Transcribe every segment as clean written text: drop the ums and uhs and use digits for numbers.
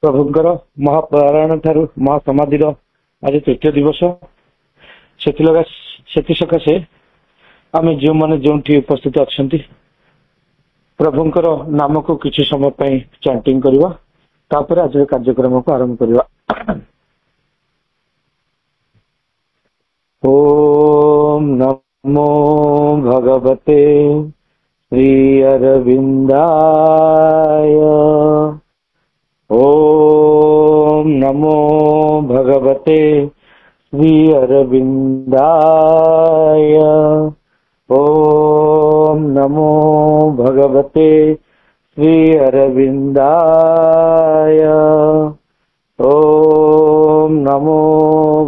प्रभुंकर महापारायण ठारू महासमाधि आज तृतीय दिवस से सकाशे आम जो मैंने जो उपस्थित अच्छा प्रभुंकर नाम को किसी समय चैंटिंग करवा तापर आज कार्यक्रम को आरंभ करवा। ओम नमो भगवते श्री अरविंदाय। ओम नमो भगवते श्री अरविंदाय। ओम नमो भगवते श्री अरविंदाय। ओम नमो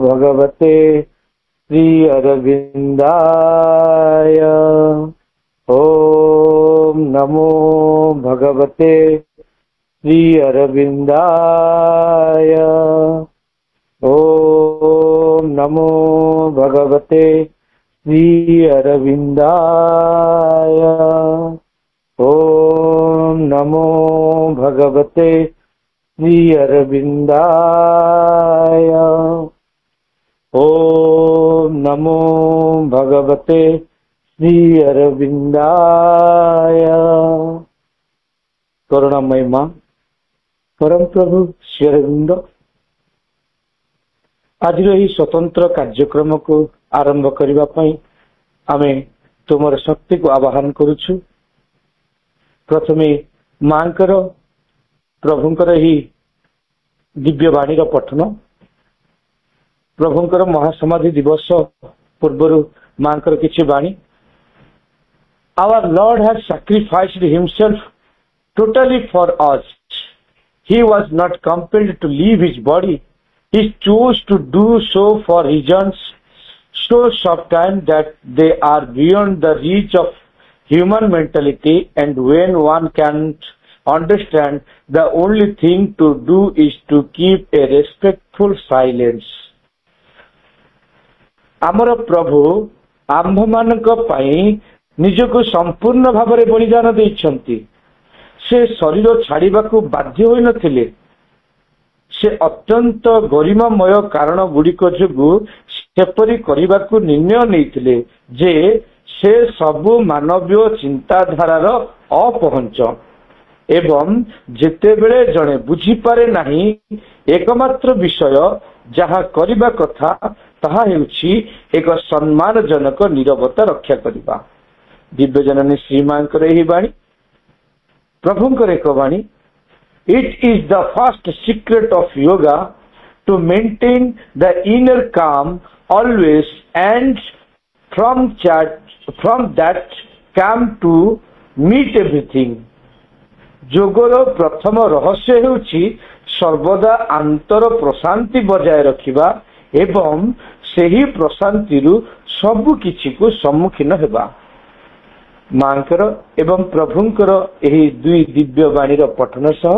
भगवते श्री अरविंदाय। ओम नमो भगवते श्री अरविंदाय। ओम नमो भगवते श्री अरविंदाय। ओम नमो भगवते श्री अरविंदाय। ओम नमो भगवते श्री अरविंदाय। करुणामय मां परम प्रभु श्री अरविंद आज स्वतंत्र कार्यक्रम को आरंभ करने आमे तुमर शक्ति को आवाहन करुछु। प्रथमे मांकर प्रभुंकर ही दिव्यवाणी पठन प्रभुंकर महासमाधि दिवस पूर्व मांकर किछि वाणी। Our Lord has sacrificed himself totally for us. He was not compelled to leave his body. He chose to do so for reasons so certain that they are beyond the reach of human mentality, and when one can't understand, the only thing to do is to keep a respectful silence. आमर प्रभु आम्भ मानक पाई निजको संपूर्ण भाव में बलिदान देइछंती। से शरीर छाड़िबा को बाध्य होई नथिले। से अत्यंत गरिमामय कारण गुड़िक जोगु सेपरी करने को निर्णय नहीं जे से सबु मानवीय चिंताधारार अपहंच एवं जेतेबेले जड़े बुझीपारे नहीं एकमात्र विषय जहा करबा कथा ताहा हेउछि एक सम्मानजनक नीरवता रक्षा करबा। दिव्य जननी श्रीमांकर एही वाणी प्रभुंकर एक वाणी। It is the first secret of yoga to maintain the inner calm always, and from that calm to meet everything. योगर प्रथम रहस्य हेउछि सर्वदा अंतर प्रशांति बजाय रखिबा एवं सेही प्रशांति रु सबु किछि को सम्मुखीन हेबा। मांकर एवं प्रभुंकर एही दुई दिव्य वाणी पठन सह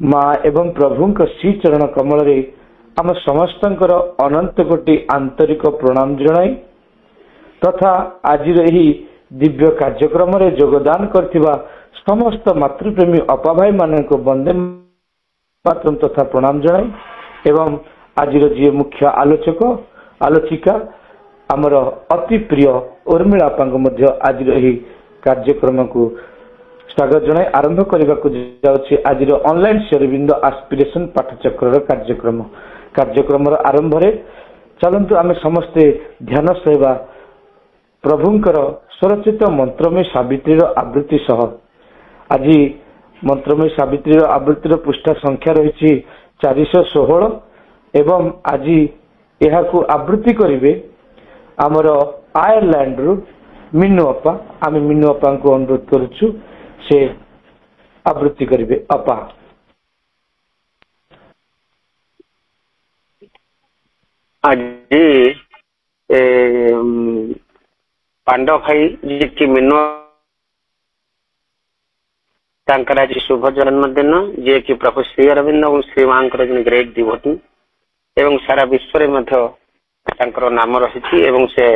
माँ एवं प्रभुंक श्री चरण कमल रे आम समस्तंकर अनंत कोटि आंतरिक प्रणाम जणाई तथा आज दिव्य कार्यक्रम रे योगदान करथिबा समस्त मातृप्रेमी अपा भाई मानक वंदे मातरम तथा प्रणाम जणाई एवं आज जी मुख्य आलोचक आलोचिका आमर अति प्रिय उर्मिला पांग मध्य आज कार्यक्रम को स्वागत जनाई आरंभ करने को जाउछि। आज ऑनलाइन श्रीअरविंद एस्पिरेशन पाठचक्र कार्यक्रम आरंभ रे चलंतु आमे समस्ते ध्यान सेवा प्रभुंकर स्वरचित मंत्रमय सावित्री आवृत्ति सह। आज मंत्रमय सावित्री आवृत्तिर पृष्ठा संख्या रही 416 एवं आज यह आवृत्ति करिवे आमर आयरलैंड रु मिन्नू अपा। आम मिन्नू अपा को अनुरोध करुछु से आवृत्ति करिवे। अपा आज पांडव भाई जी की मिन्नू तांकर आज शुभ जन्मदिन जे कि प्रभु श्री अरविंद और श्री मांकर ग्रेट डिवोटी एवं सारा विश्व रे मध्य तांकर नाम रही एवं से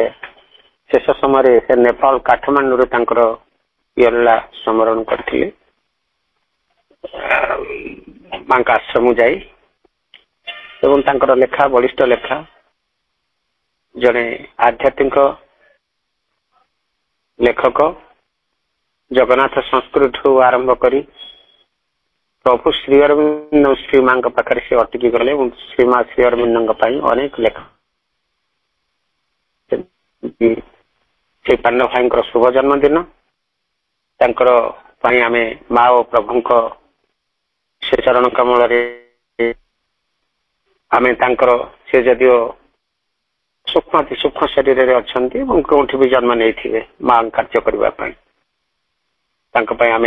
शेष समय से नेपाल काठमांडू तांकर इयरला स्मरण करथिले मांका आश्रम जाई एवं तांकर लेखा बलिष्ठ लेखा जड़े आध्यात्मिक लेखक जगन्नाथ संस्कृत आरंभ करी प्रभु श्री अरविंद श्री मां पाखे से अटकी गले श्रीमा श्री अरविंद अनेक लेख श्री पांडव भाई शुभ जन्मदिन आम माँ और प्रभु से चरण कमल आम से जदिओ सूक्ष्म अति सूक्ष्म शरीर में अच्छा कौटी भी जन्म नहीं माँ कार्य करने आम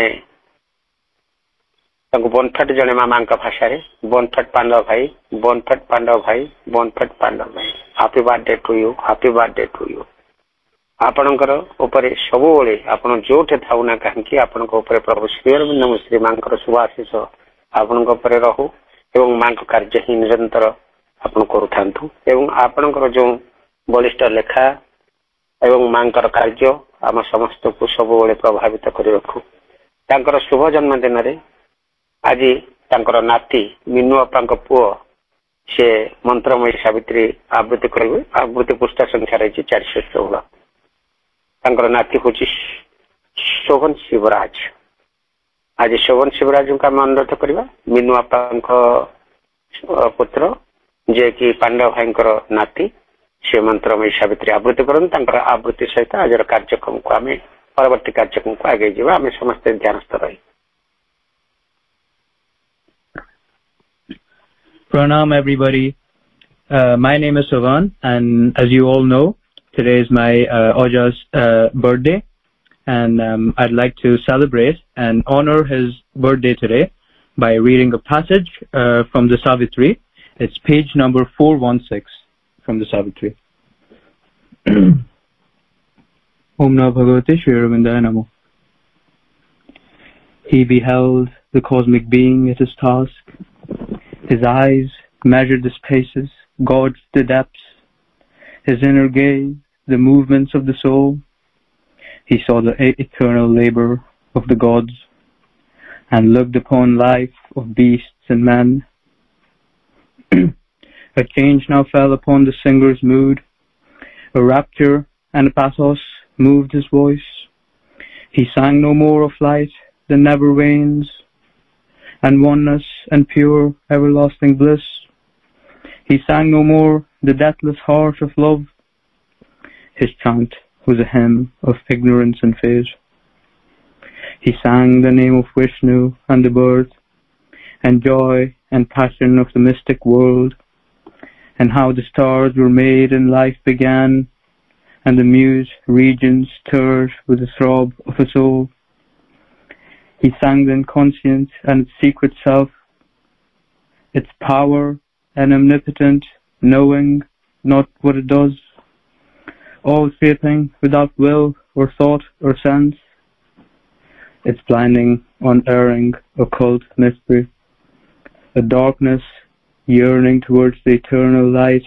बनफेट जड़े माँ भाषा बनफेट पांडव भाई बनफेट पांडव भाई happy birthday to you happy birthday to you आपणकर उपरे सब आपण जो थाऊ ना कहीं आपण प्रभु श्री अरविंद श्री मां शुभाशीष आपण रहू एवं मां कार्य ही निरंतर आपण करूँ जो बलिष्ठ लेखा एवं मां कार्य आम समस्त को सब प्रभावित कर रखू तांकर शुभ जन्मदिन आज तांकर नाती मीनू अपा पुओ से मंत्रमयी सावित्री आवृत्ति करेंगे आवृत्ति पृष्ठ संख्या रही 416 तांकर नाती हूँ शोभन शिवराज आज शोभन शिवराज का आम अनुरोध करवा मीनू अपा पुत्र जे कि पांडव भाई नाती से मंत्रमयी सावित्री आवृत्ति कर आवृत्ति सहित आज कार्यक्रम को आम परवर्ती कार्यक्रम को आगे जावा आम समस्त ध्यानस्थ रही। Pranam everybody. My name is Savan, and as you all know, today is my Oja's birthday, and I'd like to celebrate and honor his birthday today by reading a passage from the Savitri. It's page number 416 from the Savitri. Om Namo Bhagavate Shri Aravindaya Namo. He beheld the cosmic being at his task. His eyes measured the spaces, gauged the depths. His inner gaze, the movements of the soul. He saw the eternal labor of the gods and looked upon life of beasts and men. A change now fell upon the singer's mood. A rapture and a pathos moved his voice. He sang no more of light that never wanes, and oneness and pure everlasting bliss. He sang no more the deathless heart of love. His chant was a hymn of ignorance and fear. He sang the name of Vishnu and the birth and joy and passion of the mystic world, and how the stars were made and life began, and the muse regions stirred with the throb of a soul. He sang the inconscient and its secret self, its power and omnipotent, knowing not what it does, all shaping without will or thought or sense, its blinding, unerring, occult mystery, a darkness yearning towards the eternal light,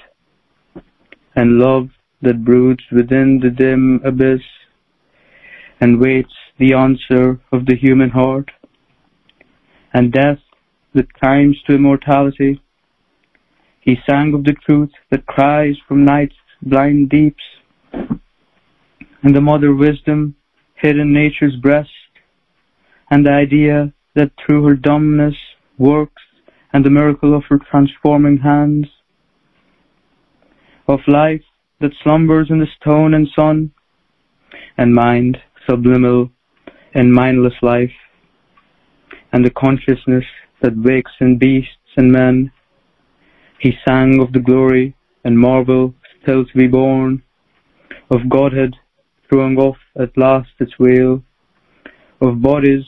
and love that broods within the dim abyss and waits the answer of the human heart, and death that climbs to immortality. He sang of the truth that cries from night's blind deeps, and the mother wisdom hid in nature's breast, and the idea that through her dumbness works, and the miracle of her transforming hands, of life that slumbers in the stone and sun, and mind subliminal in mindless life, and the consciousness that wakes in beasts and men. He sang of the glory and marvel still to be born, of Godhead throwing off at last its veil, of bodies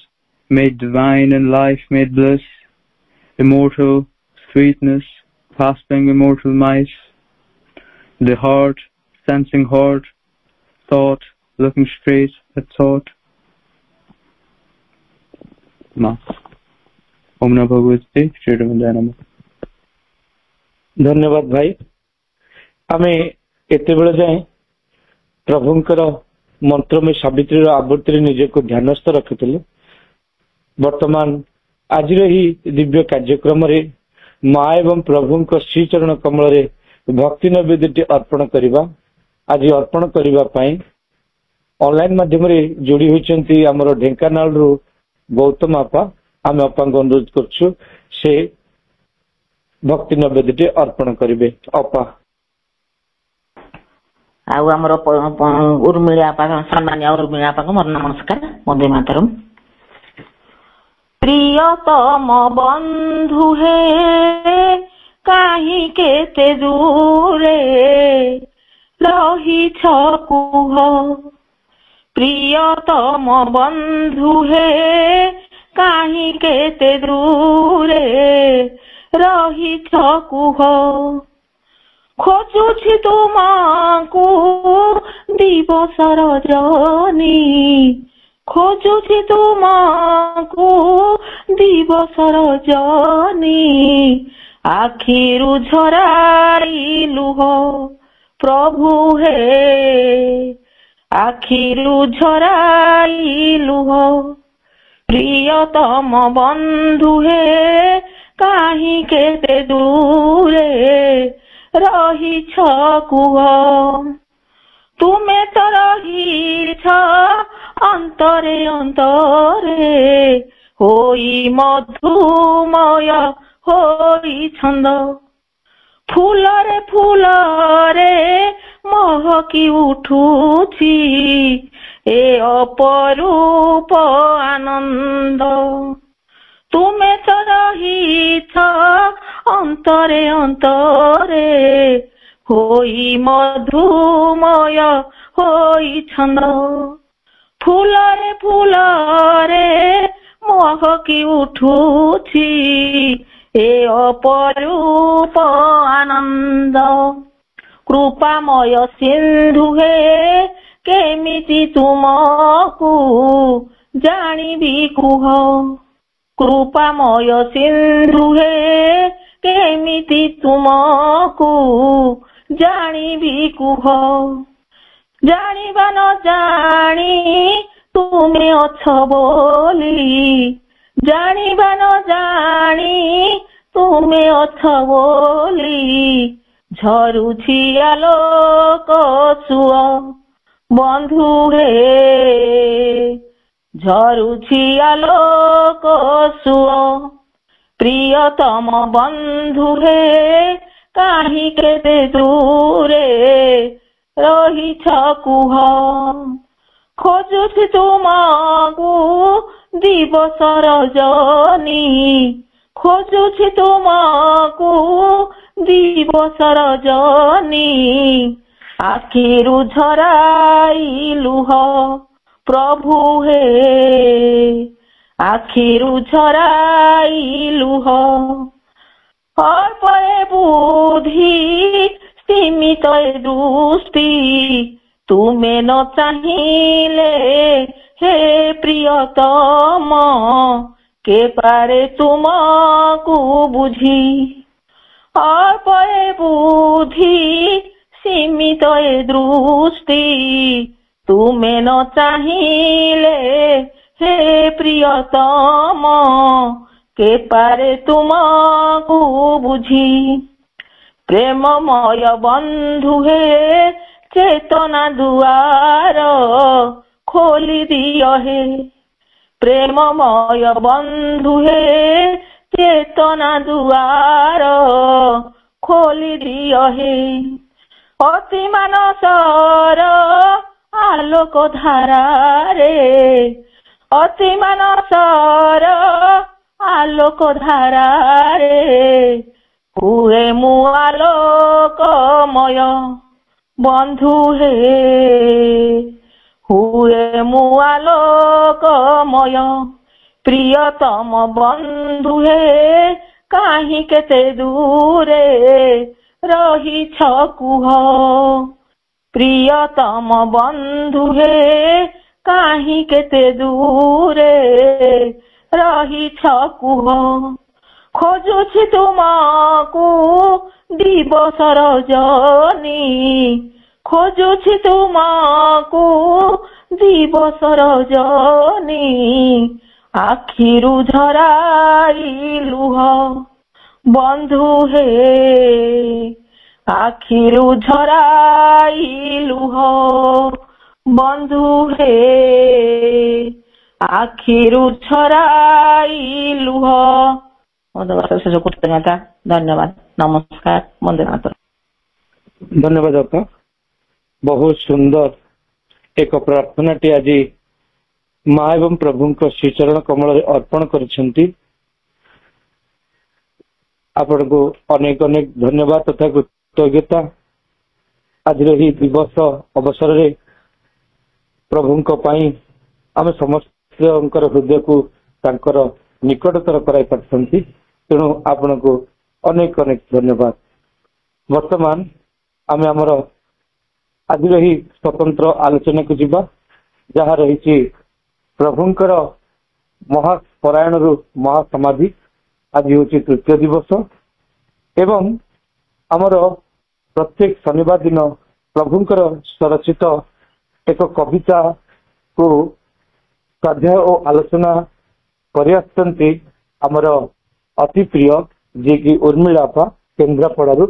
made divine and life made bliss, immortal sweetness clasping immortal might, the heart sensing heart, thought looking straight at thought. Ma. Om Namo Bhagavate Shri Aravindaya Namo. धन्यवाद भाई। आमे एते बेले जाए प्रभुंकर मंत्रमय सावित्री आवर्ती निजक ध्यानस्थ रखिले। वर्तमान आज दिव्य कार्यक्रम रे माँ एवं प्रभु श्रीचरण कमल रे भक्ति नैवेद्य अर्पण करवा। आज अर्पण करने ऑनलाइन माध्यम जोड़ी होती आमर ढेंकानाल रु गौतम आपा। आम आपा को अनुरोध करछु से भक्ति नैवेद्य अर्पण करेंगे। अपा आमर उर्मिला आपा सम्मान्य उर्मिला आपा को मोर नमस्कार। वंदे मातरम। प्रियतम बंधु हे काहि केते दूरे रही कुह। प्रियतम बंधु हे काहि केते दूरे रही कुह। खोजुछि तुमको दिवस रजनी। खोजुछि तुमको दिवस रजनी। आखिरु झराई लुह प्रभु हे। आखिरु झराई लुह। प्रियतम बंधु हे काहि केते दूरे रहिछ कुह। तुमे तो रहिछ अंतरे अंतरे होई मधुमय होई छंद। फूलरे फूलरे महकी उठुछि ए अपरूप आनंद। तुमे तो रहिछ अंतरे अंतरे होई मधुमय होई छंद। फूलरे फूलरे महकी उठुछि ए अपरूप आनंद। कृपामय सिंधु हे केमिति तुमको जानिबी कुह। कृपामय सिंधु हे केमिति तुमको जानिबी कुह। जानिबा न जानी तुमे अछ बोली। जानिबा न जानी तुमे अछ बोली। झरुछि आलोक सुअ बंधु हे। झरुछि आलोक सुअ। प्रियतम बंधु हे काहि केते दूरे रहिछ कुह। खोजुछि तुमको दिवस रजनी। खोजुछि तुमको दिवस रजनी। आखिरु झराई लुह प्रभु हे। आखिरु झराई लुह। अर्पणे बुद्धि सीमित दृष्टि। तुमे न चाहिले हे प्रियतम के पारे तुमको बुझी। अर्पणे बुद्धि सीमित दृष्टि। तुमे न चाहिले हे प्रियतम के पारे तुमको बुझी। प्रेममय बंधु हे चेतना दुआर खोली दियो हे। प्रेममय बंधु हे चेतना दुआर खोली दियो हे। अति मानसर आलोक धारा रे। अति मानसर आलोक धारा रे। हुए मु आलोकमय बंधु हे। हुए मु आलोकमय। प्रियतम बंधु हे काहि केते दूरे रहिछ कुह। प्रियतम बंधु हे काहि केते दूरे रहिछ कुह। खोजुछि तुमको दिवस रजनी। ଖୋଜୁଛି ତୁମକୁ ଦିବସ ରଜନୀ ଆଖିରୁ ଝରାଇ ଲୁହ ବନ୍ଧୁ ହେ ଆଖିରୁ ଝରାଇ ଲୁହ ବନ୍ଧୁ ହେ ଆଖିରୁ ଝରାଇ ଲୁହ। ଶେଷ କୃତଜ୍ଞତା। ଧନ୍ୟବାଦ। ନମସ୍କାର। ବନ୍ଦେ ମାତରମ୍। ଧନ୍ୟବାଦ ଅପା। ବହୁତ ସୁନ୍ଦର ଏକ ପ୍ରାର୍ଥନାଟି ଆଜି ମା ଏବଂ ପ୍ରଭୁଙ୍କ ଶ୍ରୀଚରଣ କମଳରେ ଅର୍ପଣ କରିଛନ୍ତି। ଆପଣଙ୍କୁ ଅନେକ ଅନେକ ଧନ୍ୟବାଦ ତଥା କୃତଜ୍ଞତା। ଆଜିର ଏହି ଦିବସ ଅବସରରେ ପ୍ରଭୁଙ୍କ ପାଇଁ ଆମେ ସମସ୍ତଙ୍କର ହୃଦୟକୁ ତାଙ୍କର ନିକଟତର କରାଇ ପାରିଛନ୍ତି। ତେଣୁ ଆପଣଙ୍କୁ ଅନେକ ଅନେକ ଧନ୍ୟବାଦ। ବର୍ତ୍ତମାନ ଆମେ ଆମର ଆଜିର ଏହି ସ୍ୱତନ୍ତ୍ର ଆଲୋଚନାକୁ ଯିବା, ଯାହା ରହିଛି ପ୍ରଭୁଙ୍କର ମହାପରାୟଣରୁ ମହାସମାଧି। ଆଜି ହେଉଛି ତୃତୀୟ ଦିବସ ଏବଂ ଆମର ପ୍ରତ୍ୟେକ ଶନିବାର ଦିନ ପ୍ରଭୁଙ୍କର ସ୍ୱରଚିତ ଏକ କବିତାକୁ ସ୍ୱାଧ୍ୟାୟ ଓ ଆଲୋଚନା କରି ଆସୁଛନ୍ତି ଆମର ଅତି ପ୍ରିୟ ଯିଏକି ଉର୍ମିଳା ଅପା କେନ୍ଦ୍ରାପଡ଼ାରୁ।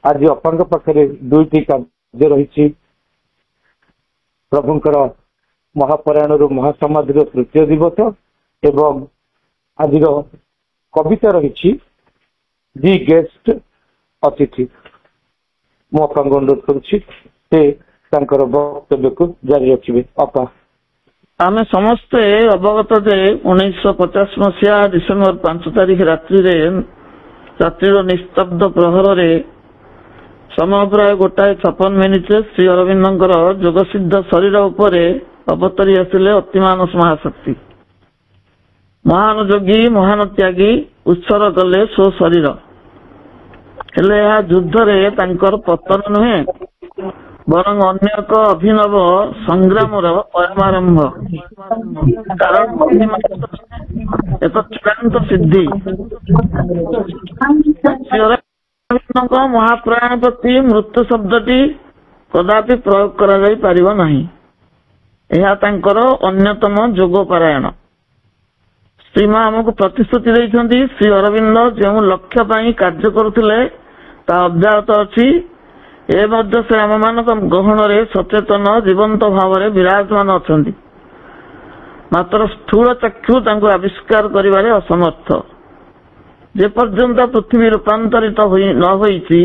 ଆଜି ଅପାଙ୍କ ପାଖରେ ଦୁଇଟି କାର୍ଯ୍ୟ ରହିଛି। ପ୍ରଭୁଙ୍କର ମହାପରାୟଣରୁ ମହାସମାଧିର ତୃତୀୟ ଦିବସ ଏବଂ ଆଜିର କବିତା ରହିଛି ଦି ଗେଷ୍ଟ ଅତିଥି। ମୁଁ ଅପାଙ୍କୁ ଅନୁରୋଧ କରୁଛି ସେ ତାଙ୍କର ବକ୍ତବ୍ୟକୁ ଜାରି ରଖିବେ। ଅପା। ଆମେ ସମସ୍ତେ ଅବଗତ ଯେ 1950 ମସିହା ଡିସେମ୍ବର 5 ତାରିଖ ରାତ୍ରିର ନିସ୍ତବ୍ଧ ପ୍ରହରରେ ସମୟ ପ୍ରାୟ 1:56 ଶ୍ରୀ ଅରବିନ୍ଦଙ୍କର ଯୋଗସିଦ୍ଧ ଶରୀର ଉପରେ ଅବତରି ଆସିଲେ ଅତିମାନସ ମହାଶକ୍ତି। ମହାନ ଯୋଗୀ ମହାନ ତ୍ୟାଗୀ ଉତ୍ସର୍ଗ କଲେ ସ୍ୱ ଶରୀର। ହେଲେ ଏହା ଯୁଦ୍ଧରେ ତାଙ୍କର ପତନ ନୁହେଁ, ବରଂ ଅନ୍ୟ ଏକ ଅଭିନବ ସଂଗ୍ରାମର ପରମାରମ୍ଭ। କାରଣ ଏକ ଚୂଡ଼ାନ୍ତ ସିଦ୍ଧି। ଶ୍ରୀଅରବିନ୍ଦଙ୍କ ମହାପ୍ରାଣ ପ୍ରତି ମୃତ୍ୟୁ ଶବ୍ଦଟି କଦାପି ପ୍ରୟୋଗ କରାଯାଇ ପାରିବ ନାହିଁ। ଏହା ତାଙ୍କର ଅନ୍ୟତମ ଯୋଗ ପାରାୟଣ। ଶ୍ରୀମା ଆମକୁ ପ୍ରତିଶ୍ରୁତି ଦେଇଛନ୍ତି ଶ୍ରୀ ଅରବିନ୍ଦ ଯେଉଁ ଲକ୍ଷ୍ୟ ପାଇଁ କାର୍ଯ୍ୟ କରୁଥିଲେ ତାହା ଅବ୍ୟାହତ ଅଛି। ଏ ମଧ୍ୟ ସେ ଆମମାନଙ୍କ ଗହଣରେ ସଚେତନ ଜୀବନ୍ତ ଭାବରେ ବିରାଜମାନ ଅଛନ୍ତି। ମାତ୍ର ସ୍ଥୂଳ ଚକ୍ଷୁ ତାଙ୍କୁ ଆବିଷ୍କାର କରିବାରେ ଅସମର୍ଥ। ଯେପର୍ଯ୍ୟନ୍ତ ପୃଥିବୀ ରୂପାନ୍ତରିତ ନ ହୋଇଛି,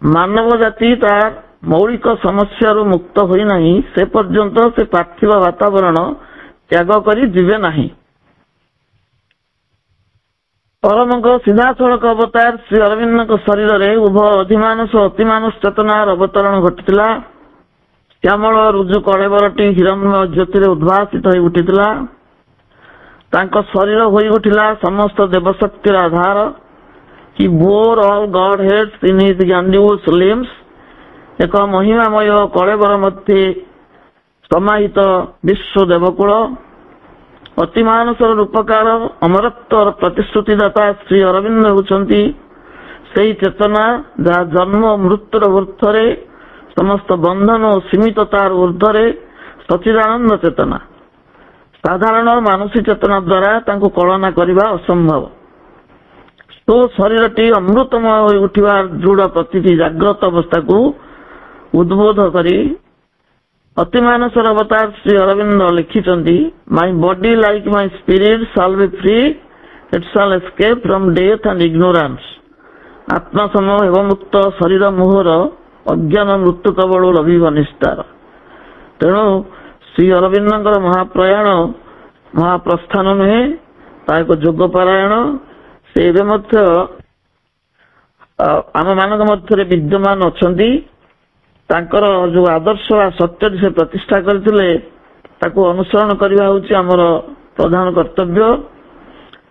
ମାନବ ଜାତି ତାର ମୌଳିକ ସମସ୍ୟାରୁ ମୁକ୍ତ ହୋଇନାହିଁ, ସେ ପର୍ଯ୍ୟନ୍ତ ସେ ପାର୍ଥିବ ବାତାବରଣ ତ୍ୟାଗ କରି ଯିବେ ନାହିଁ। ପରମଙ୍କ ସିଧାସଳଖ ଅବତାର ଶ୍ରୀ ଅରବିନ୍ଦଙ୍କ ଶରୀରରେ ଉଭୟ ଅଧିମାନସ ଓ ଅତିମାନସ ଚେତନାର ଅବତରଣ ଘଟିଥିଲା। ଶ୍ୟାମଳ ରୁଜୁ କଳେବରଟି ହିରଣ୍ମୟ ଜ୍ୟୋତିରେ ଉଦ୍ଭାସିତ ହୋଇ ଉଠିଥିଲା। ତାଙ୍କ ଶରୀର ହୋଇ ଉଠିଲା ସମସ୍ତ ଦେବଶକ୍ତିର ଆଧାର। He bore all Godheads in his grandiose limbs। ଏକ ମହିମାମୟ କଳେବର ମଧ୍ୟରେ ସମାହିତ ବିଶ୍ୱ ଦେବକୁଳ। ଅତିମାନସର ରୂପକାର ଅମରତ୍ୱର ପ୍ରତିଶ୍ରୁତିଦାତା ଶ୍ରୀ ଅରବିନ୍ଦ ହେଉଛନ୍ତି ସେହି ଚେତନା ଯାହା ଜନ୍ମ ଓ ମୃତ୍ୟୁର ଊର୍ଦ୍ଧ୍ୱରେ, ସମସ୍ତ ବନ୍ଧନ ଓ ସୀମିତତାର ଊର୍ଦ୍ଧ୍ୱରେ ସଚ୍ଚିଦାନନ୍ଦ ଚେତନା। ସାଧାରଣ ମାନସୀ ଚେତନା ଦ୍ୱାରା ତାଙ୍କୁ କଳନା କରିବା ଅସମ୍ଭବ। ତ ଶରୀରଟି ଅମୃତମୟ ହୋଇ ଉଠିବା ଦୃଢ଼ ପ୍ରତିଟି ଜାଗ୍ରତ ଅବସ୍ଥାକୁ ଉଦ୍ବୋଧ କରି ଅତିମାନସର ଅବତାର ଶ୍ରୀ ଅରବିନ୍ଦ ଲେଖିଛନ୍ତି, my body like my spirit shall be free, it shall escape from death and ignorance. ଆତ୍ମା ସମ ହେବ ମୁକ୍ତ, ଶରୀର ମୋହର ଅଜ୍ଞାନ ମୃତ୍ୟୁ କବଳରୁ ଲଭିବ ନିସ୍ତାର। ତେଣୁ ଶ୍ରୀ ଅରବିନ୍ଦଙ୍କର ମହାପ୍ରୟାଣ ମହାପ୍ରସ୍ଥାନ ନୁହେଁ, ତାହା ଏକ ଯୋଗ ପାରାୟଣ। ସେ ଏବେ ମଧ୍ୟ ଆମମାନଙ୍କ ମଧ୍ୟରେ ବିଦ୍ୟମାନ ଅଛନ୍ତି। ତାଙ୍କର ଯୋଉ ଆଦର୍ଶ ବା ସତ୍ୟଟି ସେ ପ୍ରତିଷ୍ଠା କରିଥିଲେ ତାକୁ ଅନୁସରଣ କରିବା ହେଉଛି ଆମର ପ୍ରଧାନ କର୍ତ୍ତବ୍ୟ।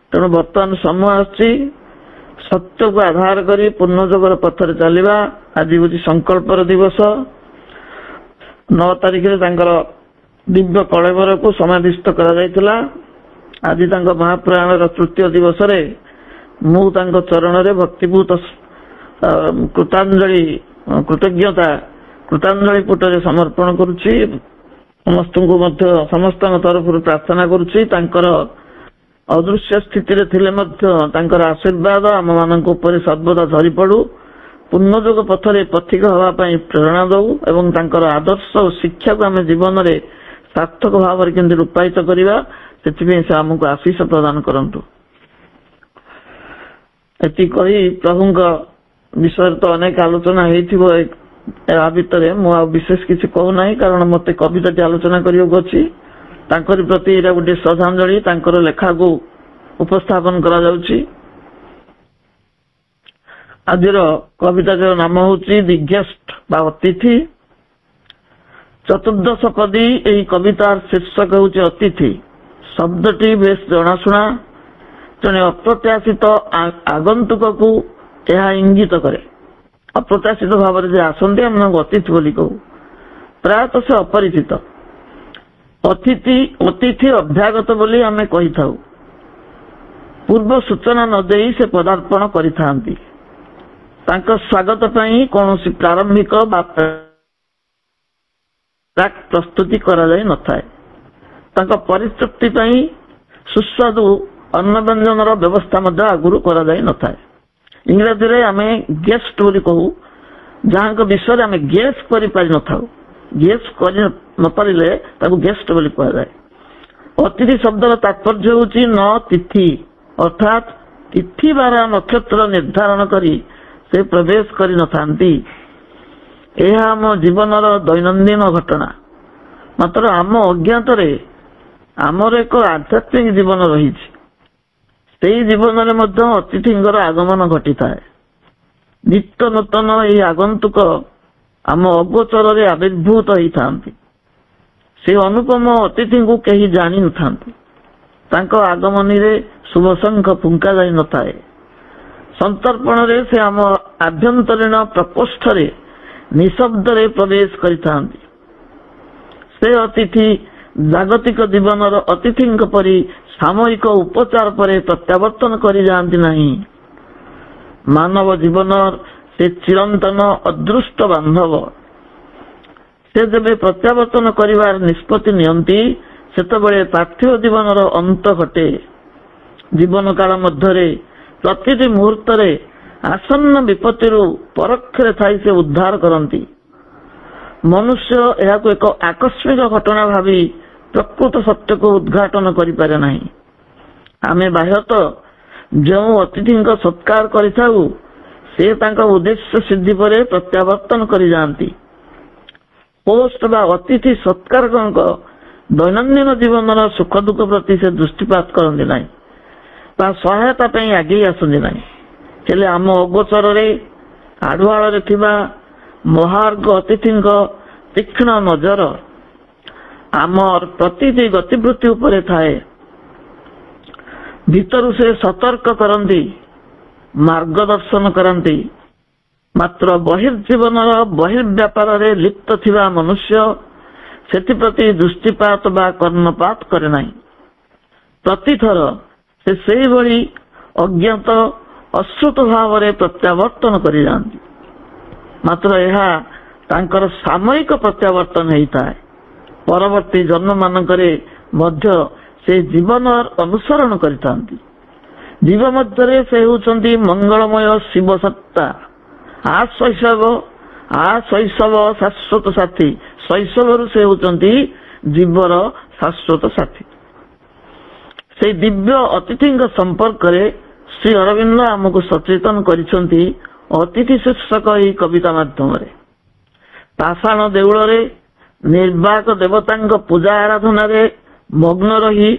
ତେଣୁ ବର୍ତ୍ତମାନ ସମୟ ଆସିଛି ସତ୍ୟକୁ ଆଧାର କରି ପୂର୍ଣ୍ଣଯୋଗର ପଥରେ ଚାଲିବା। ଆଜି ହେଉଛି ସଂକଳ୍ପର ଦିବସ। 9 ତାରିଖରେ ତାଙ୍କର ଦିବ୍ୟ କଳେବରକୁ ସମାଧିସ୍ଥ କରାଯାଇଥିଲା। ଆଜି ତାଙ୍କ ମହାପ୍ରୟାଣର ତୃତୀୟ ଦିବସରେ ମୁଁ ତାଙ୍କ ଚରଣରେ ଭକ୍ତିଭୂତ କୃତାଞ୍ଜଳି କୃତଜ୍ଞତା କୃତାଞ୍ଜଳି ପୁଟରେ ସମର୍ପଣ କରୁଛି। ସମସ୍ତଙ୍କ ତରଫରୁ ପ୍ରାର୍ଥନା କରୁଛି ତାଙ୍କର ଅଦୃଶ୍ୟ ସ୍ଥିତିରେ ଥିଲେ ମଧ୍ୟ ତାଙ୍କର ଆଶୀର୍ବାଦ ଆମମାନଙ୍କ ଉପରେ ସର୍ବଦା ଝରି ପଡୁ, ପୂର୍ଣ୍ଣଯୋଗ ପଥରେ ପଥିକ ହେବା ପାଇଁ ପ୍ରେରଣା ଦଉ ଏବଂ ତାଙ୍କର ଆଦର୍ଶ ଓ ଶିକ୍ଷାକୁ ଆମେ ଜୀବନରେ ସାର୍ଥକ ଭାବରେ କେମିତି ରୂପାୟିତ କରିବା ସେଥିପାଇଁ ସେ ଆମକୁ ଆଶୀଷ ପ୍ରଦାନ କରନ୍ତୁ। ଏତିକି କହି ପ୍ରଭୁଙ୍କ ବିଷୟରେ ତ ଅନେକ ଆଲୋଚନା ହେଇଥିବ ଏହା ଭିତରେ, ମୁଁ ଆଉ ବିଶେଷ କିଛି କହୁନାହିଁ କାରଣ ମତେ କବିତାଟି ଆଲୋଚନା କରିବାକୁ ଅଛି। ତାଙ୍କରି ପ୍ରତି ଏଇଟା ଗୋଟିଏ ଶ୍ରଦ୍ଧାଞ୍ଜଳି, ତାଙ୍କର ଲେଖାକୁ ଉପସ୍ଥାପନ କରାଯାଉଛି। ଆଜିର କବିତାଟିର ନାମ ହଉଛି ଦି ଗେଷ୍ଟ ବା ଅତିଥି। ଚତୁର୍ଦ୍ଦଶ ପଦୀ ଏହି କବିତାର ଶୀର୍ଷକ ହେଉଛି ଅତିଥି। ଶବ୍ଦଟି ବେଶ ଜଣାଶୁଣା, ଜଣେ ଅପ୍ରତ୍ୟାଶିତ ଆଗନ୍ତୁକକୁ ଏହା ଇଙ୍ଗିତ କରେ। ଅପ୍ରତ୍ୟାଶିତ ଭାବରେ ଯେ ଆସନ୍ତି ଆମେ ତାଙ୍କୁ ଅତିଥି ବୋଲି କହୁ। ପ୍ରାୟତଃ ସେ ଅପରିଚିତ। ଅତିଥି ଅଭ୍ୟାଗତ ବୋଲି ଆମେ କହିଥାଉ। ପୂର୍ବ ସୂଚନା ନ ଦେଇ ସେ ପଦାର୍ପଣ କରିଥାନ୍ତି। ତାଙ୍କ ସ୍ୱାଗତ ପାଇଁ କୌଣସି ପ୍ରାରମ୍ଭିକ ବା ପ୍ରାକ୍ ପ୍ରସ୍ତୁତି କରାଯାଇ ନଥାଏ। ତାଙ୍କ ପରିତୃପ୍ତି ପାଇଁ ସୁସ୍ୱାଦୁ ଅନ୍ନ ବ୍ୟଞ୍ଜନର ବ୍ୟବସ୍ଥା ମଧ୍ୟ ଆଗରୁ କରାଯାଇ ନଥାଏ। ଇଂରାଜୀରେ ଆମେ ଗେଷ୍ଟ ବୋଲି କହୁ, ଯାହାଙ୍କ ବିଷୟରେ ଆମେ ଗେସ୍ କରିପାରିନଥାଉ। ଗେସ୍ କରି ନପାରିଲେ ତାକୁ ଗେଷ୍ଟ ବୋଲି କୁହାଯାଏ। ଅତିଥି ଶବ୍ଦର ତାତ୍ପର୍ଯ୍ୟ ହେଉଛି ନ ତିଥି, ଅର୍ଥାତ୍ ତିଥି ବାର ନକ୍ଷତ୍ର ନିର୍ଦ୍ଧାରଣ କରି ସେ ପ୍ରବେଶ କରିନଥାନ୍ତି। ଏହା ଆମ ଜୀବନର ଦୈନନ୍ଦିନ ଘଟଣା। ମାତ୍ର ଆମ ଅଜ୍ଞାତରେ ଆମର ଏକ ଆଧ୍ୟାତ୍ମିକ ଜୀବନ ରହିଛି। ସେହି ଜୀବନରେ ମଧ୍ୟ ଅତିଥିଙ୍କର ଆଗମନ ଘଟିଥାଏ। ନିତ୍ୟ ନୂତନ ଏହି ଆଗନ୍ତୁକ ଆମ ଅଗୋଚରରେ ଆବିର୍ଭୂତ ହେଇଥାନ୍ତି। ସେ ଅନୁପମ ଅତିଥିଙ୍କୁ କେହି ଜାଣିନଥାନ୍ତି। ତାଙ୍କ ଆଗମନୀରେ ଶୁଭ ଶଙ୍ଖ ଫୁଙ୍କା ଯାଇ ନଥାଏ। ସନ୍ତର୍ପଣରେ ସେ ଆମ ଆଭ୍ୟନ୍ତରୀଣ ପ୍ରକୋଷ୍ଠରେ ନିଶବ୍ଦରେ ପ୍ରବେଶ କରିଥାନ୍ତି। ସେ ଅତିଥି ଜାଗତିକ ଜୀବନର ଅତିଥିଙ୍କ ପରି ସାମୟିକ ଉପଚାର ପରେ ପ୍ରତ୍ୟାବର୍ତ୍ତନ କରିଯାଆନ୍ତି ନାହିଁ। ମାନବ ଜୀବନର ସେ ଚିରନ୍ତନ ଅଦୃଷ୍ଟ ବାନ୍ଧବ। ସେ ଯେବେ ପ୍ରତ୍ୟାବର୍ତ୍ତନ କରିବାର ନିଷ୍ପତ୍ତି ନିଅନ୍ତି ସେତେବେଳେ ପାର୍ଥିବ ଜୀବନର ଅନ୍ତ ଘଟେ। ଜୀବନ କାଳ ମଧ୍ୟରେ ପ୍ରତିଟି ମୁହୂର୍ତ୍ତରେ ଆସନ୍ନ ବିପତ୍ତିରୁ ପରୋକ୍ଷରେ ଥାଇ ସେ ଉଦ୍ଧାର କରନ୍ତି। ମନୁଷ୍ୟ ଏହାକୁ ଏକ ଆକସ୍ମିକ ଘଟଣା ଭାବି ପ୍ରକୃତ ସତ୍ୟକୁ ଉଦ୍ଘାଟନ କରିପାରେ ନାହିଁ। ଆମେ ବାହ୍ୟତଃ ଯେଉଁ ଅତିଥିଙ୍କ ସତ୍କାର କରିଥାଉ ସେ ତାଙ୍କ ଉଦ୍ଦେଶ୍ୟ ସିଦ୍ଧି ପରେ ପ୍ରତ୍ୟାବର୍ତ୍ତନ କରିଯାଆନ୍ତି। ହୋଷ୍ଟ ବା ଅତିଥି ସତ୍କାରକଙ୍କ ଦୈନନ୍ଦିନ ଜୀବନର ସୁଖ ଦୁଃଖ ପ୍ରତି ସେ ଦୃଷ୍ଟିପାତ କରନ୍ତି ନାହିଁ ବା ସହାୟତା ପାଇଁ ଆଗେଇ ଆସନ୍ତି ନାହିଁ। ହେଲେ ଆମ ଅଗୋଚରରେ ଆଢୁଆଳରେ ଥିବା ମହାର୍ଘ ଅତିଥିଙ୍କ ତୀକ୍ଷ୍ଣ ନଜର ଆମର ପ୍ରତିଟି ଗତିବୃତ୍ତି ଉପରେ ଥାଏ। ଭିତରୁ ସେ ସତର୍କ କରନ୍ତି, ମାର୍ଗଦର୍ଶନ କରନ୍ତି। ମାତ୍ର ବହିର୍ଜୀବନର ବହିର୍ବ୍ୟାପାରରେ ଲିପ୍ତ ଥିବା ମନୁଷ୍ୟ ସେଥିପ୍ରତି ଦୃଷ୍ଟିପାତ ବା କର୍ଣ୍ଣପାତ କରେ ନାହିଁ। ପ୍ରତିଥର ସେ ସେଇଭଳି ଅଜ୍ଞାତ ଅଶ୍ରୁତ ଭାବରେ ପ୍ରତ୍ୟାବର୍ତ୍ତନ କରିଯାଆନ୍ତି। ମାତ୍ର ଏହା ତାଙ୍କର ସାମୟିକ ପ୍ରତ୍ୟାବର୍ତ୍ତନ ହେଇଥାଏ। ପରବର୍ତ୍ତୀ ଜନ୍ମମାନଙ୍କରେ ମଧ୍ୟ ସେ ଜୀବନ ଅନୁସରଣ କରିଥାନ୍ତି। ଜୀବ ମଧ୍ୟରେ ସେ ହେଉଛନ୍ତି ମଙ୍ଗଳମୟ ଶିବ ସତ୍ତା। ଶୈଶବ ଶାଶ୍ୱତ ସାଥୀ। ଶୈଶବରୁ ସେ ହେଉଛନ୍ତି ଜୀବର ଶାଶ୍ୱତ ସାଥୀ। ସେଇ ଦିବ୍ୟ ଅତିଥିଙ୍କ ସମ୍ପର୍କରେ ଶ୍ରୀ ଅରବିନ୍ଦ ଆମକୁ ସଚେତନ କରିଛନ୍ତି ଅତିଥି ଶୀର୍ଷକ ଏହି କବିତା ମାଧ୍ୟମରେ। ପାଷାଣ ଦେଉଳରେ ନିର୍ବାକ ଦେବତାଙ୍କ ପୂଜା ଆରାଧନାରେ ମଗ୍ନ ରହି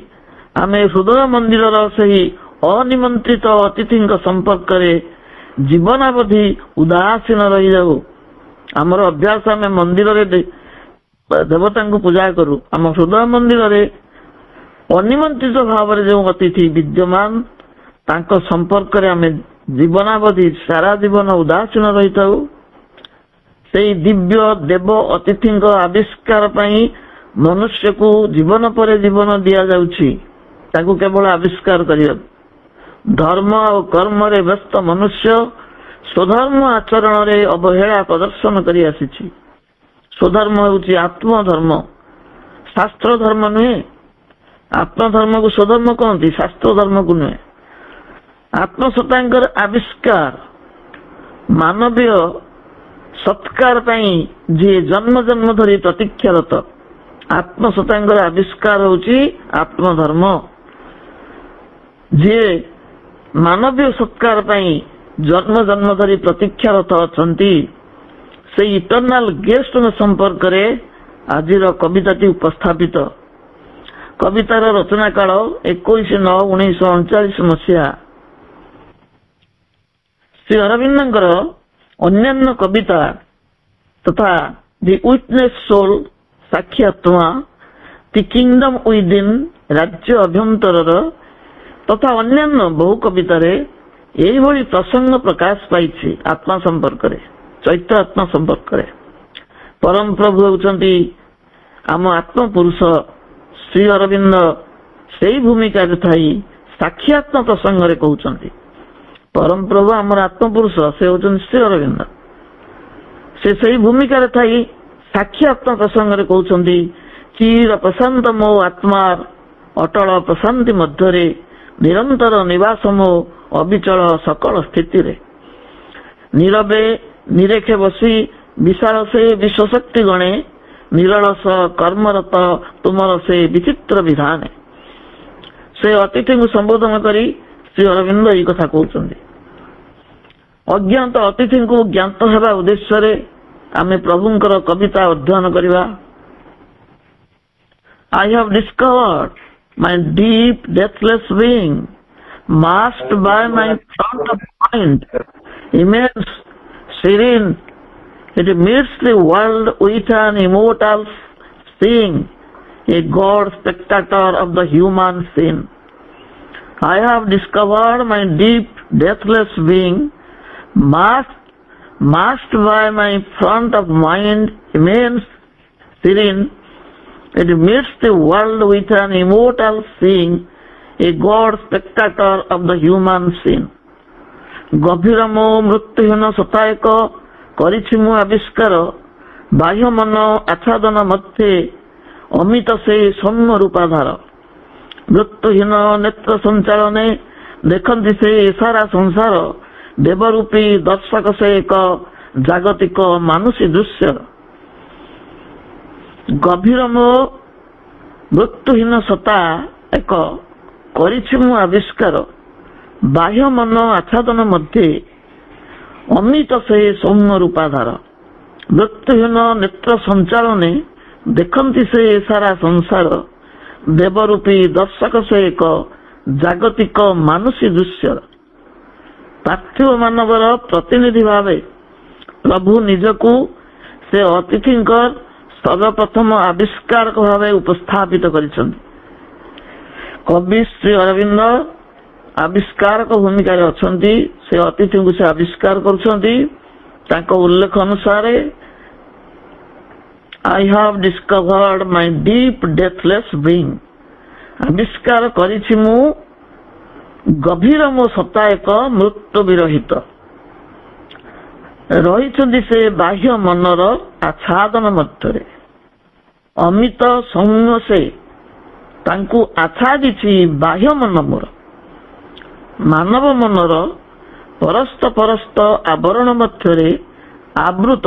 ଆମେ ହୃଦୟ ମନ୍ଦିରର ସେହି ଅନିମନ୍ତ୍ରିତ ଅତିଥିଙ୍କ ସମ୍ପର୍କରେ ଜୀବନାବଧି ଉଦାସୀନ ରହିଯାଉ। ଆମର ଅଭ୍ୟାସ, ଆମେ ମନ୍ଦିରରେ ଦେବତାଙ୍କୁ ପୂଜା କରୁ। ଆମ ହୃଦୟ ମନ୍ଦିରରେ ଅନିମନ୍ତ୍ରିତ ଭାବରେ ଯେଉଁ ଅତିଥି ବିଦ୍ୟମାନ ତାଙ୍କ ସମ୍ପର୍କରେ ଆମେ ଜୀବନାବଧି ସାରା ଜୀବନ ଉଦାସୀନ ରହିଥାଉ। ସେଇ ଦିବ୍ୟ ଦେବ ଅତିଥିଙ୍କ ଆବିଷ୍କାର ପାଇଁ ମନୁଷ୍ୟକୁ ଜୀବନ ପରେ ଜୀବନ ଦିଆଯାଉଛି। ତାକୁ କେବଳ ଆବିଷ୍କାର କରିବାକୁ। ଧର୍ମ ଆଉ କର୍ମରେ ବ୍ୟସ୍ତ ମନୁଷ୍ୟ ସ୍ୱଧର୍ମ ଆଚରଣରେ ଅବହେଳା ପ୍ରଦର୍ଶନ କରି ଆସିଛି। ସ୍ୱଧର୍ମ ହେଉଛି ଆତ୍ମଧର୍ମ, ଶାସ୍ତ୍ର ଧର୍ମ ନୁହେଁ। ଆତ୍ମଧର୍ମକୁ ସ୍ୱଧର୍ମ କହନ୍ତି, ଶାସ୍ତ୍ର ଧର୍ମକୁ ନୁହେଁ। ଆତ୍ମସତ୍ତାଙ୍କର ଆବିଷ୍କାର, ମାନବୀୟ ସତ୍କାର ପାଇଁ ଯିଏ ଜନ୍ମ ଜନ୍ମ ଧରି ପ୍ରତୀକ୍ଷାରତ, ଆତ୍ମସତ୍ତାଙ୍କର ଆବିଷ୍କାର ହେଉଛି ଆତ୍ମଧର୍ମ। ଯିଏ ମାନବୀୟ ସତ୍କାର ପାଇଁ ଜନ୍ମ ଜନ୍ମ ଧରି ପ୍ରତୀକ୍ଷାରତ ଅଛନ୍ତି, ସେଇ ଇଟର୍ନାଲ ଗେଷ୍ଟଙ୍କ ସମ୍ପର୍କରେ ଆଜିର କବିତାଟି ଉପସ୍ଥାପିତ। କବିତାର ରଚନା କାଳ 21/9/1939 ମସିହା। ଶ୍ରୀ ଅରବିନ୍ଦଙ୍କର ଅନ୍ୟାନ୍ୟ କବିତା ତଥା ଦି ୱିଟନେସ୍ ସୋଲ୍, ସାକ୍ଷୀ ଆତ୍ମା, ଦି କିଙ୍ଗଡମ୍ ୱିଦିନ୍, ରାଜ୍ୟ ଅଭ୍ୟନ୍ତରର ତଥା ଅନ୍ୟାନ୍ୟ ବହୁ କବିତାରେ ଏଇଭଳି ପ୍ରସଙ୍ଗ ପ୍ରକାଶ ପାଇଛି ଆତ୍ମା ସମ୍ପର୍କରେ, ଚୈତ୍ର ଆତ୍ମା ସମ୍ପର୍କରେ। ପରମ ପ୍ରଭୁ ହେଉଛନ୍ତି ଆମ ଆତ୍ମପୁରୁଷ। ଶ୍ରୀ ଅରବିନ୍ଦ ସେଇ ଭୂମିକାରେ ଥାଇ ସାକ୍ଷାତ୍ମ ପ୍ରସଙ୍ଗରେ କହୁଛନ୍ତି। ପରମ ପ୍ରଭୁ ଆମର ଆତ୍ମପୁରୁଷ, ସେ ହେଉଛନ୍ତି ଶ୍ରୀ ଅରବିନ୍ଦ। ସେ ସେଇ ଭୂମିକାରେ ଥାଇ ସାକ୍ଷାତ୍ମ ପ୍ରସଙ୍ଗରେ କହୁଛନ୍ତି, ଚିର ପ୍ରଶାନ୍ତ ମୋ ଆତ୍ମାର ଅଟଳ ପ୍ରଶାନ୍ତି ମଧ୍ୟରେ ନିରନ୍ତର ନିବାସ ମୋ ଅବିଚଳ ସକଳ ସ୍ଥିତିରେ। ନୀରବେ ନିରେଖେ ବସି ବିଶାଳ ସେ ବିଶ୍ୱଶକ୍ତି ଗଣେ, ନିରଳସ କର୍ମରତ ତୁମର ସେ ବିଚିତ୍ର ବିଧାନେ। ସେ ଅତିଥିଙ୍କୁ ସମ୍ବୋଧନ କରି ଶ୍ରୀ ଅରବିନ୍ଦ ଏହି କଥା କହୁଛନ୍ତି। ଅଜ୍ଞାତ ଅତିଥିଙ୍କୁ ଜ୍ଞାତ ହେବା ଉଦ୍ଦେଶ୍ୟରେ ଆମେ ପ୍ରଭୁଙ୍କର କବିତା ଅଧ୍ୟୟନ କରିବା। I have discovered my deep deathless being, masked by my front of mind, immense, serene. It meets the world with an immortal seeing, a God spectator of the human sin. I have discovered my deep deathless being, masked by my front of mind, immense, serene. It meets the world with an immortal seeing, a God spectator of the human sin. ଗଭୀର ମୋ ମୃତ୍ୟୁହୀନ ସତ୍ତା ଏକ କରିଛି ମୁଁ ଆବିଷ୍କାର, ବାହ୍ୟ ମନ ଆଚ୍ଛାଦନ ମଧ୍ୟରେ ଅମିତ ସେ ସୌମ୍ୟ ରୂପାଧାର। ମୃତ୍ୟୁହୀନ ନେତ୍ର ସଞ୍ଚାଳନେ ଦେଖନ୍ତି ସେ ସାରା ସଂସାର, ଦେବରୂପୀ ଦର୍ଶକ ସେ ଏକ ଜାଗତିକ ମାନୁଷୀ ଦୃଶ୍ୟ। ଗଭୀର ମୋ ମୃତ୍ୟୁହୀନ ସତ୍ତା ଏକ କରିଛି ମୁଁ ଆବିଷ୍କାର, ବାହ୍ୟ ମନ ଆଚ୍ଛାଦନ ମଧ୍ୟରେ ଅମିତ ସେ ସୌମ୍ୟ ରୂପାଧାର। ମୃତ୍ୟୁହୀନ ନେତ୍ର ସଞ୍ଚାଳନେ ଦେଖନ୍ତି ସେ ସାରା ସଂସାର, ଦେବରୂପୀ ଦର୍ଶକ ସେ ଏକ ଜାଗତିକ ମାନୁଷୀ ଦୃଶ୍ୟ। ପାର୍ଥିବ ମାନବର ପ୍ରତିନିଧି ଭାବେ ପ୍ରଭୁ ନିଜକୁ ସେ ଅତିଥିଙ୍କ ସର୍ବପ୍ରଥମ ଆବିଷ୍କାରକ ଭାବେ ଉପସ୍ଥାପିତ କରିଛନ୍ତି। କବି ଶ୍ରୀ ଅରବିନ୍ଦ ଆବିଷ୍କାରକ ଭୂମିକାରେ ଅଛନ୍ତି। ସେ ଅତିଥିଙ୍କୁ ସେ ଆବିଷ୍କାର କରୁଛନ୍ତି। ତାଙ୍କ ଉଲ୍ଲେଖ ଅନୁସାରେ I have discovered my deep deathless being, ଆବିଷ୍କାର କରିଛି ମୁଁ ଗଭୀର ମୋ ସତ୍ତା ଏକ ମୃତ୍ୟୁ ବିରହିତ। ରହିଛନ୍ତି ସେ ବାହ୍ୟ ମନର ଆଚ୍ଛାଦନ ମଧ୍ୟରେ, ଅମିତ ସୌମ୍ୟ ସେ ତାଙ୍କୁ ଆଚ୍ଛାଦିଛି ବାହ୍ୟ ମନ ମୋର। ମାନବ ମନର ପରସ୍ତ ପରସ୍ତ ଆବରଣ ମଧ୍ୟରେ ଆବୃତ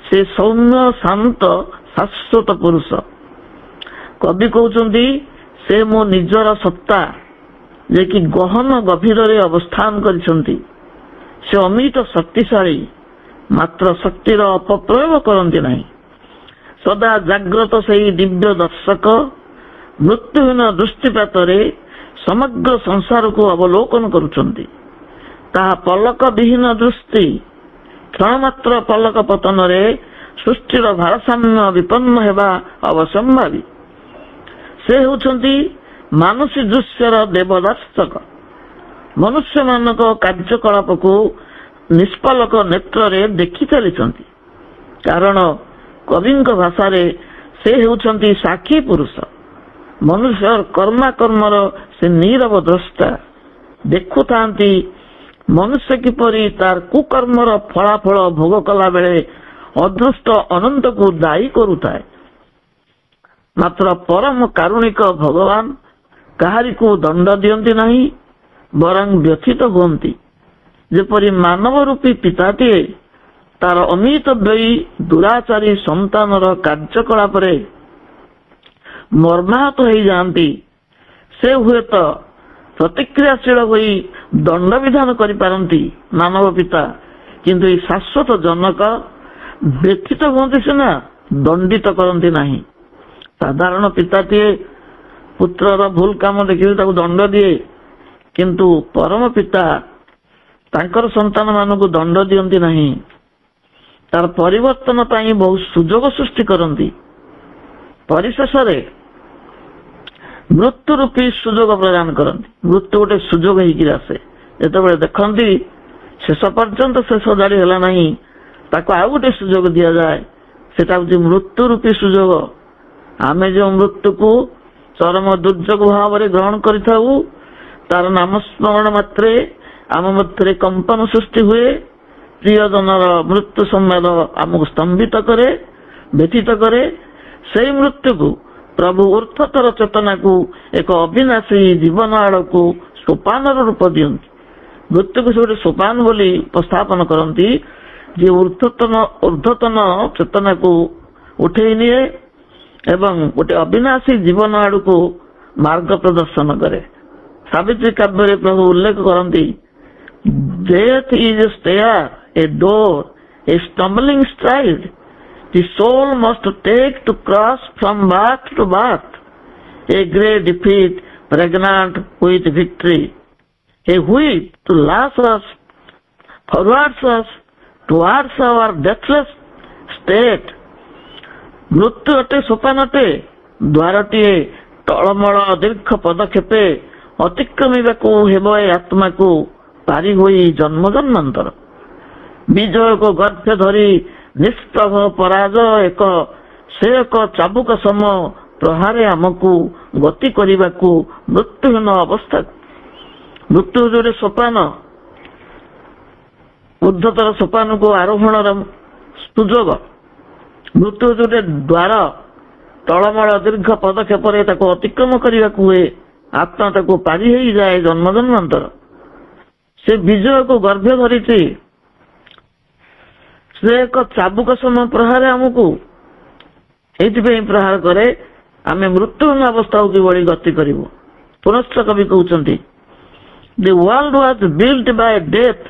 ସେ ସୌମ୍ୟ ଶାନ୍ତ ଶାଶ୍ୱତ ପୁରୁଷ। କବି କହୁଛନ୍ତି ସେ ମୋ ନିଜର ସତ୍ତା, ଯେ କି ଗହନ ଗଭୀରରେ ଅବସ୍ଥାନ କରିଛନ୍ତି। ସେ ଅମିତ ଶକ୍ତିଶାଳୀ, ମାତ୍ର ଶକ୍ତିର ଅପପ୍ରୟୋଗ କରନ୍ତି ନାହିଁ। ସଦା ଜାଗ୍ରତ ସେହି ଦିବ୍ୟ ଦର୍ଶକ ମୃତ୍ୟୁହୀନ ଦୃଷ୍ଟିପାତରେ ସମଗ୍ର ସଂସାରକୁ ଅବଲୋକନ କରୁଛନ୍ତି। ତାହା ପଲକ ବିହୀନ ଦୃଷ୍ଟି, କ୍ଷଣମାତ୍ର ପଲକ ପତନରେ ସୃଷ୍ଟିର ଭାରସାମ୍ୟ ବିପନ୍ନ ହେବା ଅବସମ୍ଭାବୀ। ସେ ହେଉଛନ୍ତି ମାନୁଷୀ ଦୃଶ୍ୟର ଦେବଦର୍ଶକ। ମନୁଷ୍ୟମାନଙ୍କ କାର୍ଯ୍ୟକଳାପକୁ ନିଷ୍ପଲକ ନେତ୍ରରେ ଦେଖି ଚାଲିଛନ୍ତି। କାରଣ କବିଙ୍କ ଭାଷାରେ ସେ ହେଉଛନ୍ତି ସାକ୍ଷୀ ପୁରୁଷ। ମନୁଷ୍ୟର କର୍ମାକର୍ମର ସେ ନୀରବ ଦ୍ରଷ୍ଟା। ଦେଖୁଥାନ୍ତି ମନୁଷ୍ୟ କିପରି ତାର କୁକର୍ମର ଫଳାଫଳ ଭୋଗ କଲା ବେଳେ ଅଦୃଷ୍ଟ ଅନନ୍ତକୁ ଦାୟୀ କରୁଥାଏ। ମାତ୍ର ପରମ କାରୁଣିକ ଭଗବାନ କାହାରିକୁ ଦଣ୍ଡ ଦିଅନ୍ତି ନାହିଁ, ବରଂ ବ୍ୟଥିତ ହୁଅନ୍ତି। ଯେପରି ମାନବ ରୂପୀ ପିତାଟିଏ ତାର ଅମିତ ବ୍ୟୟୀ ଦୁରାଚାରୀ ସନ୍ତାନର କାର୍ଯ୍ୟକଳାପରେ ମର୍ମାହତ ହେଇଯାଆନ୍ତି, ସେ ହୁଏତ ପ୍ରତିକ୍ରିୟାଶୀଳ ହୋଇ ଦଣ୍ଡ ବିଧାନ କରିପାରନ୍ତି ମାନବ ପିତା, କିନ୍ତୁ ଏହି ଶାଶ୍ୱତ ଜନକ ବ୍ୟଥିତ ହୁଅନ୍ତି ସିନା, ଦଣ୍ଡିତ କରନ୍ତି ନାହିଁ। ସାଧାରଣ ପିତାଟିଏ ପୁତ୍ରର ଭୁଲ କାମ ଦେଖିଲେ ତାକୁ ଦଣ୍ଡ ଦିଏ, କିନ୍ତୁ ପରମ ପିତା ତାଙ୍କର ସନ୍ତାନ ମାନଙ୍କୁ ଦଣ୍ଡ ଦିଅନ୍ତି ନାହିଁ, ତାର ପରିବର୍ତ୍ତନ ପାଇଁ ବହୁ ସୁଯୋଗ ସୃଷ୍ଟି କରନ୍ତି। ପରିଶେଷରେ ମୃତ୍ୟୁ ରୂପୀ ସୁଯୋଗ ପ୍ରଦାନ କରନ୍ତି। ମୃତ୍ୟୁ ଗୋଟେ ସୁଯୋଗ ହେଇକି ଆସେ। ଯେତେବେଳେ ଦେଖନ୍ତି ଶେଷ ପର୍ଯ୍ୟନ୍ତ ସେ ସଜାଡି ହେଲା ନାହିଁ, ତାକୁ ଆଉ ଗୋଟେ ସୁଯୋଗ ଦିଆଯାଏ। ସେଟା ହଉଛି ମୃତ୍ୟୁ ରୂପୀ ସୁଯୋଗ। ଆମେ ଯେଉଁ ମୃତ୍ୟୁକୁ ଚରମ ଦୁର୍ଯୋଗ ଭାବରେ ଗ୍ରହଣ କରିଥାଉ, ତାର ନାମସ୍ମରଣ ମାତ୍ରେ ଆମ ମଧ୍ୟରେ କମ୍ପନ ସୃଷ୍ଟି ହୁଏ। ପ୍ରିୟଜନର ମୃତ୍ୟୁ ସମ୍ବାଦ ଆମକୁ ସ୍ତମ୍ଭିତ କରେ, ବ୍ୟଥିତ କରେ। ସେଇ ମୃତ୍ୟୁକୁ ପ୍ରଭୁ ଉର୍ଦ୍ଧ୍ୱତର ଚେତନାକୁ ଏକ ଅବିନାଶୀ ଜୀବନ ଆଡକୁ ସୋପାନର ରୂପ ଦିଅନ୍ତି। ମୃତ୍ୟୁକୁ ସେ ଗୋଟେ ସୋପାନ ବୋଲି ଉପସ୍ଥାପନ କରନ୍ତି, ଯେ ଉର୍ଦ୍ଧ୍ୱତନ ଚେତନାକୁ ଉଠେଇ ନିଏ ଏବଂ ଗୋଟେ ଅବିନାଶୀ ଜୀବନ ଆଡକୁ ମାର୍ଗ ପ୍ରଦର୍ଶନ କରେ। ସାବିତ୍ରୀ କାବ୍ୟରେ ପ୍ରଭୁ ଉଲ୍ଲେଖ କରନ୍ତି, Death is a stair, a door, a stumbling stride. The soul must take to cross from birth to birth, a great defeat pregnant with victory, a whip to lash us forwards us towards our deathless state. ମୃତ୍ୟୁ ଅଟେ ସୋପାନ ଅଟେ, ଦ୍ୱାରଟିଏ ଟଳମଳ ଦୀର୍ଘ ପଦକ୍ଷେପେ ଅତିକ୍ରମିବାକୁ ହେବ ଏ ଆତ୍ମାକୁ ପାରି ହୋଇ ଜନ୍ମ ଜନ୍ମାନ୍ତର। ବିଜୟକୁ ଗର୍ଭେ ଧରି ନିଷ୍ପ୍ରଭ ପରାଜୟ ସେ ଏକ ଚାବୁକ ସମ ପ୍ରହାରେ ଆମକୁ ଗତି କରିବାକୁ ମୃତ୍ୟୁହୀନ ଅବସ୍ଥା। ମୃତ୍ୟୁ ଯୋଉଟେ ସୋପାନ, ଉର୍ଦ୍ଧ୍ୱତର ସୋପାନକୁ ଆରୋହଣର ସୁଯୋଗ। ମୃତ୍ୟୁ ଯୋଉଟେ ଦ୍ୱାର, ଟଳମଳ ଦୀର୍ଘ ପଦକ୍ଷେପରେ ତାକୁ ଅତିକ୍ରମ କରିବାକୁ ହୁଏ, ଆତ୍ମା ତାକୁ ପାରି ହେଇଯାଏ ଜନ୍ମ ଜନ୍ମାନ୍ତର। ସେ ବିଜୟକୁ ଗର୍ଭେ ଧରିଛି, ସେ ଏକ ଚାବୁକ ସମ ପ୍ରହାର ଆମକୁ ଏଇଥିପାଇଁ ପ୍ରହାର କରେ, ଆମେ ମୃତ୍ୟୁହୀନ ଅବସ୍ଥାକୁ କିଭଳି ଗତି କରିବୁ। ପୁନଶ୍ଚ କବି କହୁଛନ୍ତି, The world was built by death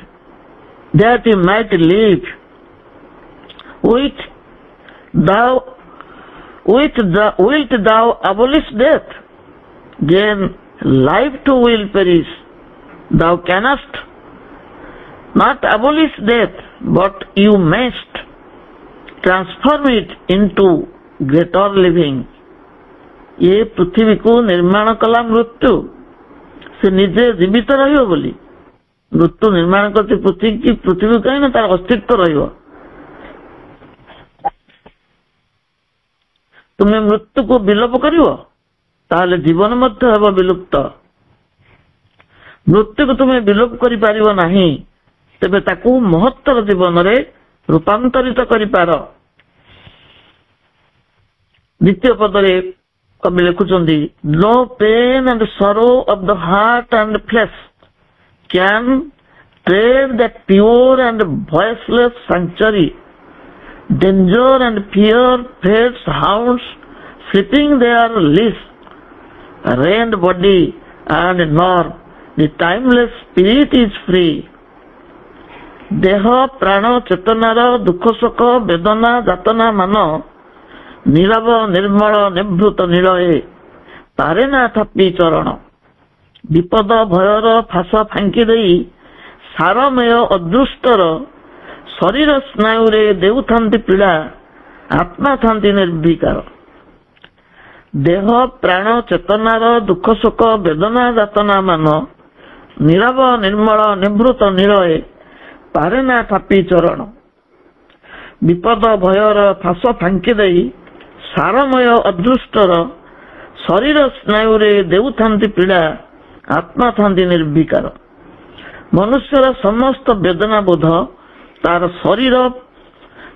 that he might live, which wilt thou abolish death, gain life too will perish. Thou cannot not abolish death, but you must transform it into greater living. ये पृथ्वी को निर्माण कला मृत्यु, से निजे जीवित रहिବ ବୋଲି। ମୃତ୍ୟୁ ନିର୍ମାଣ କରିଛି ପୃଥିବୀ କାହିଁ ନା ତାର ଅସ୍ତିତ୍ୱ ରହିବ। ତୁମେ ମୃତ୍ୟୁକୁ ବିଲୋପ କରିବ, ତାହେଲେ ଜୀବନ ମଧ୍ୟ ହେବ ବିଲୁପ୍ତ। ମୃତ୍ୟୁକୁ ତୁମେ ବିଲୋପ କରିପାରିବ ନାହିଁ, ତେବେ ତାକୁ ମହତ୍ତର ଜୀବନରେ ରୂପାନ୍ତରିତ କରିପାର। ଦ୍ୱିତୀୟ ପଦରେ କବି ଲେଖୁଛନ୍ତି, No pain and sorrow of the heart and flesh can tread that pure and voiceless sanctuary. Danger and fear fates hounds slipping their leash, rend body and nerve, the timeless spirit is free. ଦେହ ପ୍ରାଣ ଚେତନାର ଦୁଃଖ ଶୋକ ବେଦନା ଯାତନା ମାନ ନୀରବ ନିର୍ମଳ ନିଭୃତ ନୀଳଏ ପାରେ ନା ଥାପି ଚରଣ। ବିପଦ ଭୟର ଫାଶ ଫାଙ୍କି ଦେଇ ସାରମେୟ ଅଦୃଷ୍ଟର ଶରୀର ସ୍ନାୟୁରେ ଦେଉଥାନ୍ତି ପୀଡ଼ା, ଆତ୍ମା ଥାନ୍ତି ନିର୍ବିକାର। ଦେହ ପ୍ରାଣ ଚେତନାର ଦୁଃଖ ଶୋକ ବେଦନା ଯାତନା ମାନ ନୀରବ ନିର୍ମଳ ନିଭୃତ ନୀଳଏ ପାରେ ନା ଥାପି ଚରଣ। ବିପଦ ଭୟର ଫାଶ ଫାଙ୍କି ଦେଇ ସାରମୟ ଅଦୃଷ୍ଟର ଶରୀର ସ୍ନାୟୁରେ ଦେଉଥାନ୍ତି ପୀଡ଼ା, ଆତ୍ମା ଥାନ୍ତି ନିର୍ବିକାର। ମନୁଷ୍ୟର ସମସ୍ତ ବେଦନା ବୋଧ ତାର ଶରୀର